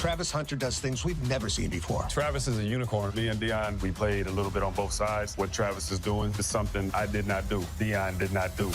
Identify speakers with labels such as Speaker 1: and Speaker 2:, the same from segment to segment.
Speaker 1: Travis Hunter does things we've never seen before.
Speaker 2: Travis is a unicorn. Me and Deion, we played a little bit on both sides. What Travis is doing is something I did not do. Deion did not do.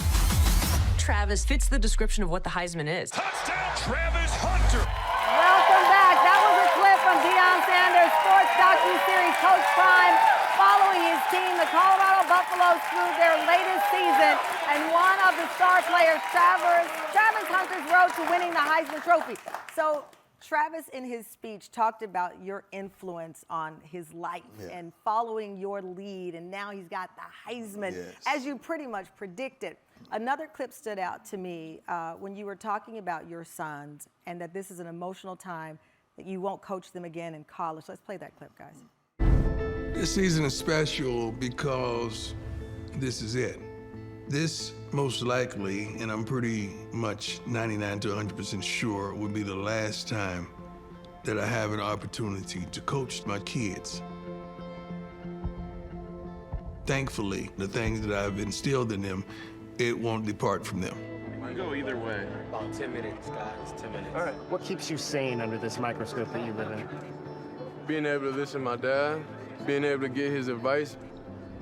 Speaker 3: Travis fits the description of what the Heisman is.
Speaker 2: Touchdown, Travis Hunter!
Speaker 4: Welcome back. That was a clip from Deion Sanders' sports docu-series Coach Prime, following his team, the Colorado Buffaloes, through their latest season, and one of the star players, Travis Hunter's road to winning the Heisman Trophy. So Travis, in his speech, talked about your influence on his life and following your lead, and now he's got the Heisman, as you pretty much predicted. Another clip stood out to me when you were talking about your sons and that this is an emotional time, that you won't coach them again in college. Let's play that clip, guys.
Speaker 5: This season is special because this is it. This most likely, and I'm pretty much 99 to 100% sure, will be the last time that I have an opportunity to coach my kids. Thankfully, the things that I've instilled in them, it won't depart from them.
Speaker 6: I go either way.
Speaker 7: About 10 minutes, guys, 10 minutes.
Speaker 6: All right.
Speaker 7: What keeps you sane under this microscope that you live in?
Speaker 6: Being able to listen to my dad, being able to get his advice,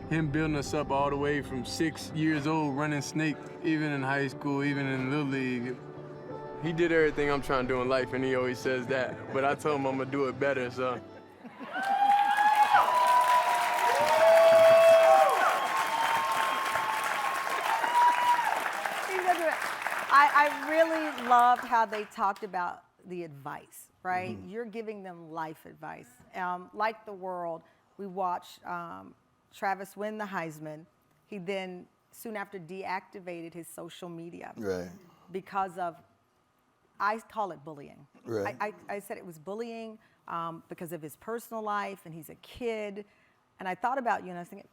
Speaker 6: him building us up all the way from 6 years old, running snake, even in high school, even in Little League. He did everything I'm trying to do in life, and he always says that. But I told him I'm gonna do it better, so.
Speaker 4: I really loved how they talked about the advice, right? You're giving them life advice. Like the world, we watched Travis win the Heisman. He then, soon after, deactivated his social media.
Speaker 5: Right.
Speaker 4: Because of, I call it bullying.
Speaker 5: Right.
Speaker 4: I said it was bullying because of his personal life, and he's a kid. And I thought about you, and I was thinking,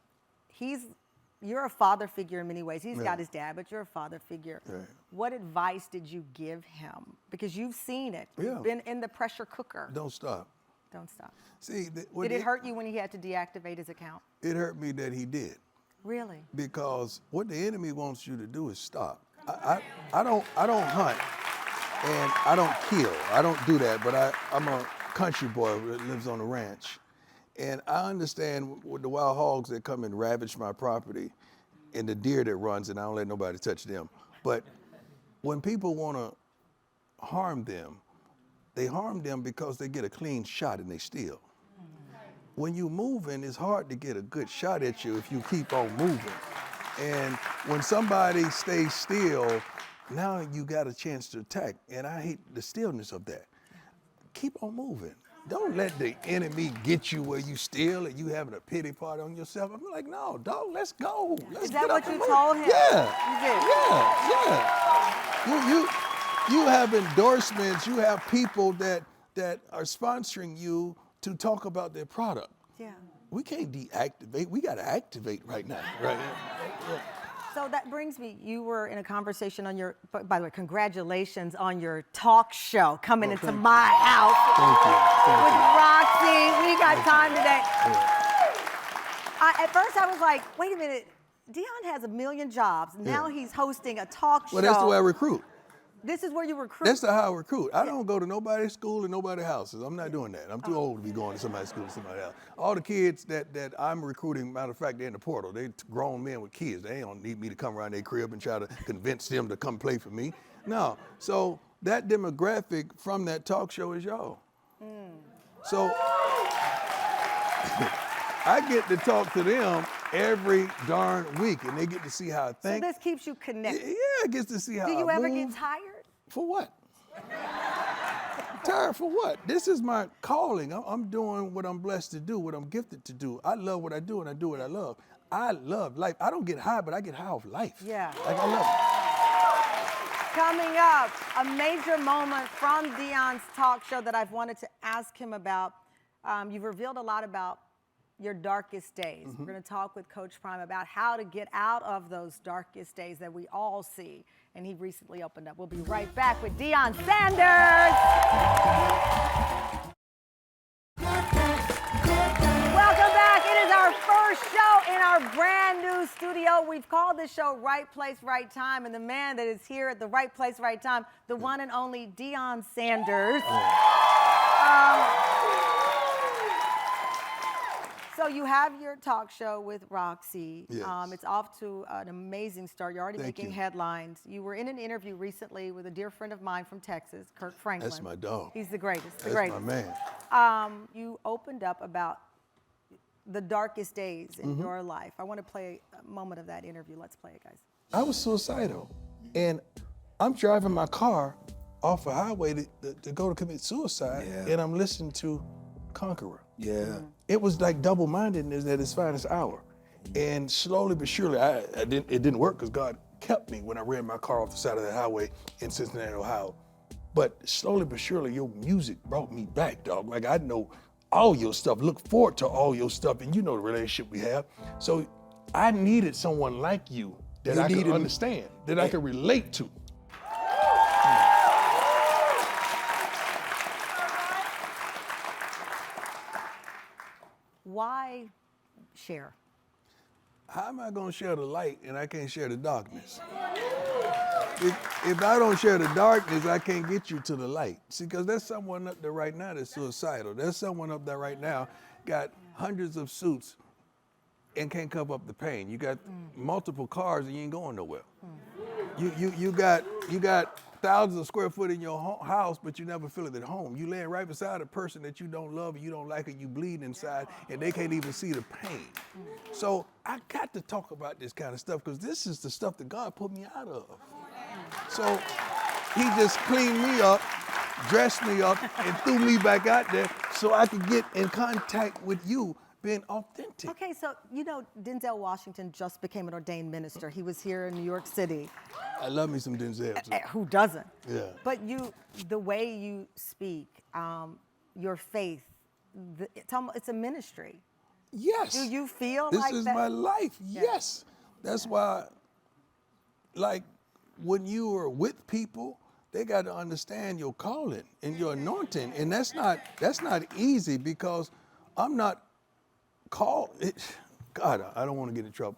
Speaker 4: you're a father figure in many ways. He's got his dad, but you're a father figure.
Speaker 5: Right.
Speaker 4: What advice did you give him? Because you've seen it. You've been in the pressure cooker.
Speaker 5: Don't stop.
Speaker 4: Don't stop.
Speaker 5: See,
Speaker 4: Did it hurt you when he had to deactivate his account?
Speaker 5: It hurt me that he did.
Speaker 4: Really?
Speaker 5: Because what the enemy wants you to do is stop. I don't hunt and I don't kill. I don't do that, but I'm a country boy that lives on a ranch. And I understand with the wild hogs that come and ravage my property and the deer that runs, and I don't let nobody touch them. But when people want to harm them, they harm them because they get a clean shot and they steal. When you moving, it's hard to get a good shot at you if you keep on moving. And when somebody stays still, now you got a chance to attack. And I hate the stillness of that. Keep on moving. Don't let the enemy get you where you steal and you having a pity party on yourself. I'm like, no, dog, let's go. Let's
Speaker 4: Is that what you
Speaker 5: move.
Speaker 4: told him?
Speaker 5: Yeah.
Speaker 4: You did?
Speaker 5: Yeah. You have endorsements. You have people that are sponsoring you to talk about their product.
Speaker 4: Yeah.
Speaker 5: We can't deactivate. We got to activate right now. Right. Yeah.
Speaker 4: So that brings me, you were in a conversation on your, by the way, congratulations on your talk show coming into my house. With Roxy. We got time today. At first I was like, wait a minute, Deion has a million jobs. Now he's hosting a talk show.
Speaker 5: Well, that's the way I recruit.
Speaker 4: This is where you recruit?
Speaker 5: That's how I recruit. I don't go to nobody's school and nobody's houses. I'm not doing that. I'm too old to be going to somebody's school or somebody else. All the kids that I'm recruiting, matter of fact, they're in the portal. They're grown men with kids. They don't need me to come around their crib and try to convince them to come play for me. No. So that demographic from that talk show is y'all. So I get to talk to them every darn week, and they get to see how I think.
Speaker 4: So this keeps you connected.
Speaker 5: Yeah, it gets to see how I move.
Speaker 4: Do you ever get tired?
Speaker 5: For what? Tired for what? This is my calling. I'm doing what I'm blessed to do, what I'm gifted to do. I love what I do, and I do what I love. I love life. I don't get high, but I get high off life.
Speaker 4: Yeah.
Speaker 5: Like, I love it.
Speaker 4: Coming up, a major moment from Deion's talk show that I've wanted to ask him about. You've revealed a lot about your darkest days. We're going to talk with Coach Prime about how to get out of those darkest days that we all see. And he recently opened up. We'll be right back with Deion Sanders. Welcome back. It is our first show in our brand new studio. We've called this show Right Place, Right Time. And the man that is here at the right place, right time, the one and only Deion Sanders. So you have your talk show with Roxy.
Speaker 5: Yes.
Speaker 4: It's off to an amazing start. You're already
Speaker 5: Thank
Speaker 4: making
Speaker 5: you.
Speaker 4: headlines. You were in an interview recently with a dear friend of mine from Texas, Kirk Franklin.
Speaker 5: That's my dog.
Speaker 4: He's the greatest. The
Speaker 5: That's
Speaker 4: greatest.
Speaker 5: my man.
Speaker 4: You opened up about the darkest days in
Speaker 5: Mm-hmm.
Speaker 4: your life. I want to play a moment of that interview. Let's play it, guys.
Speaker 5: I was suicidal, and I'm driving my car off a highway to go to commit suicide, and I'm listening to Conqueror. Yeah. It was like double-mindedness at its finest hour. And slowly but surely, it didn't work because God kept me when I ran my car off the side of the highway in Cincinnati, Ohio. But slowly but surely, your music brought me back, dog. Like, I know all your stuff, look forward to all your stuff, and you know the relationship we have. So I needed someone like you that I could understand, that I could relate to.
Speaker 4: Why share?
Speaker 5: How am I gonna share the light and I can't share the darkness? If I don't share the darkness, I can't get you to the light. See, because there's someone up there right now that's suicidal. There's someone up there right now got hundreds of suits and can't cover up the pain. You got multiple cars and you ain't going nowhere. You got thousands of square foot in your house, but you never feel it at home. You laying right beside a person that you don't love and you don't like, and you bleed inside, and they can't even see the pain. So I got to talk about this kind of stuff because this is the stuff that God put me out of. So he just cleaned me up, dressed me up, and threw me back out there so I could get in contact with you being authentic.
Speaker 4: Okay, so you know Denzel Washington just became an ordained minister. He was here in New York City.
Speaker 5: I love me some Denzel. too.
Speaker 4: Who doesn't?
Speaker 5: Yeah.
Speaker 4: But the way you speak, your faith, it's a ministry.
Speaker 5: Yes.
Speaker 4: Do you feel
Speaker 5: this
Speaker 4: like that?
Speaker 5: This is my life.
Speaker 4: Yeah.
Speaker 5: Yes. That's why, like, when you are with people, they got to understand your calling and your anointing, and that's not easy because I'm not called. God, I don't want to get in trouble.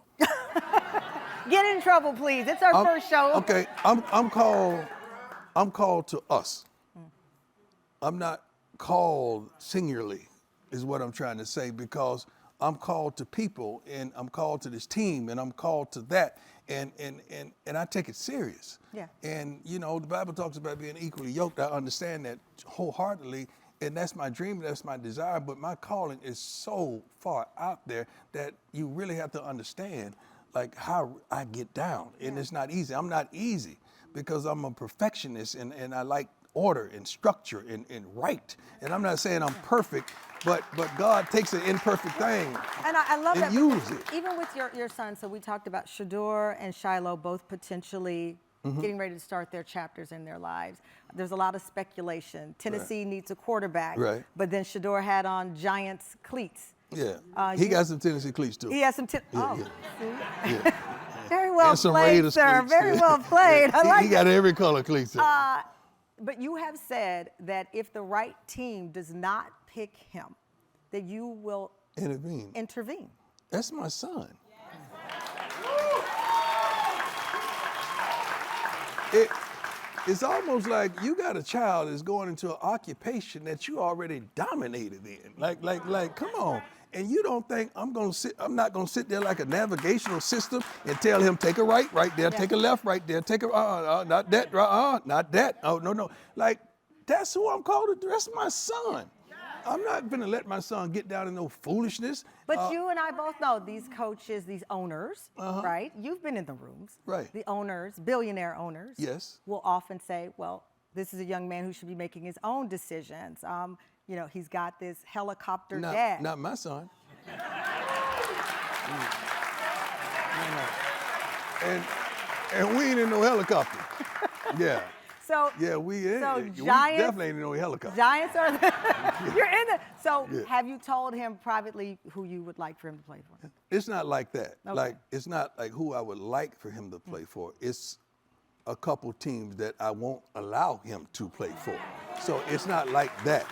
Speaker 4: Get in trouble, please. It's our first show.
Speaker 5: Okay, I'm called to us. I'm not called singularly, is what I'm trying to say, because I'm called to people, and I'm called to this team, and I'm called to that, and I take it serious.
Speaker 4: Yeah.
Speaker 5: And you know, the Bible talks about being equally yoked. I understand that wholeheartedly, and that's my dream, that's my desire. But my calling is so far out there that you really have to understand, like, how I get down, and it's not easy. I'm not easy because I'm a perfectionist, and I like order and structure and right. And I'm not saying I'm perfect, but God takes an imperfect thing
Speaker 4: And I love
Speaker 5: and
Speaker 4: that.
Speaker 5: use it.
Speaker 4: Even with your son, so we talked about Shador and Shiloh both potentially getting ready to start their chapters in their lives. There's a lot of speculation. Tennessee needs a quarterback.
Speaker 5: Right.
Speaker 4: But then Shador had on Giants cleats.
Speaker 5: Yeah, he got some Tennessee cleats too.
Speaker 4: He has some
Speaker 5: Yeah.
Speaker 4: see? Very well
Speaker 5: And some
Speaker 4: played,
Speaker 5: Raiders
Speaker 4: sir.
Speaker 5: cleats,
Speaker 4: Very
Speaker 5: too.
Speaker 4: well played. I like
Speaker 5: He got every color cleats.
Speaker 4: But you have said that if the right team does not pick him, that you will intervene.
Speaker 5: That's my son. It's almost like you got a child that's going into an occupation that you already dominated in. Like, come on. And you don't think I'm not gonna sit there like a navigational system and tell him, take a right there, take a left right there, take a, not that, not that, oh, no. Like, that's who I'm called to do. That's my son. I'm not gonna let my son get down in no foolishness.
Speaker 4: But you and I both know these coaches, these owners, right? You've been in the rooms.
Speaker 5: Right.
Speaker 4: The owners, billionaire owners,
Speaker 5: Yes.
Speaker 4: will often say, well, this is a young man who should be making his own decisions. You know, he's got this helicopter dad.
Speaker 5: Not my son. And we ain't in no helicopter. Yeah.
Speaker 4: So
Speaker 5: Yeah, we ain't.
Speaker 4: So
Speaker 5: we
Speaker 4: Giants,
Speaker 5: definitely ain't in no helicopter.
Speaker 4: Giants are you're in the. So
Speaker 5: Yeah.
Speaker 4: have you told him privately who you would like for him to play for?
Speaker 5: It's not like that.
Speaker 4: Okay.
Speaker 5: Like, it's not like who I would like for him to play for. It's a couple teams that I won't allow him to play for. So it's not like that.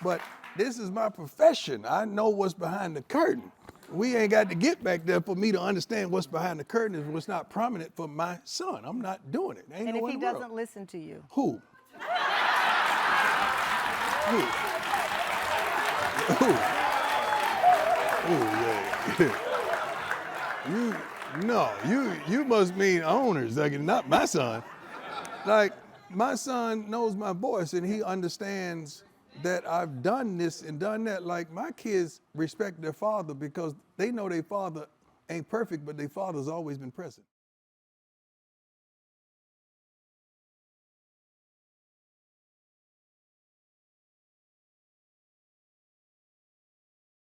Speaker 5: But this is my profession. I know what's behind the curtain. We ain't got to get back there for me to understand what's behind the curtain and what's not prominent for my son. I'm not doing it. Ain't
Speaker 4: And
Speaker 5: no
Speaker 4: if
Speaker 5: way
Speaker 4: he
Speaker 5: in the world.
Speaker 4: doesn't listen to you?
Speaker 5: Who? Who? You must mean owners, like not my son. Like, my son knows my voice and he understands that I've done this and done that. Like, my kids respect their father because they know their father ain't perfect, but their father's always been present.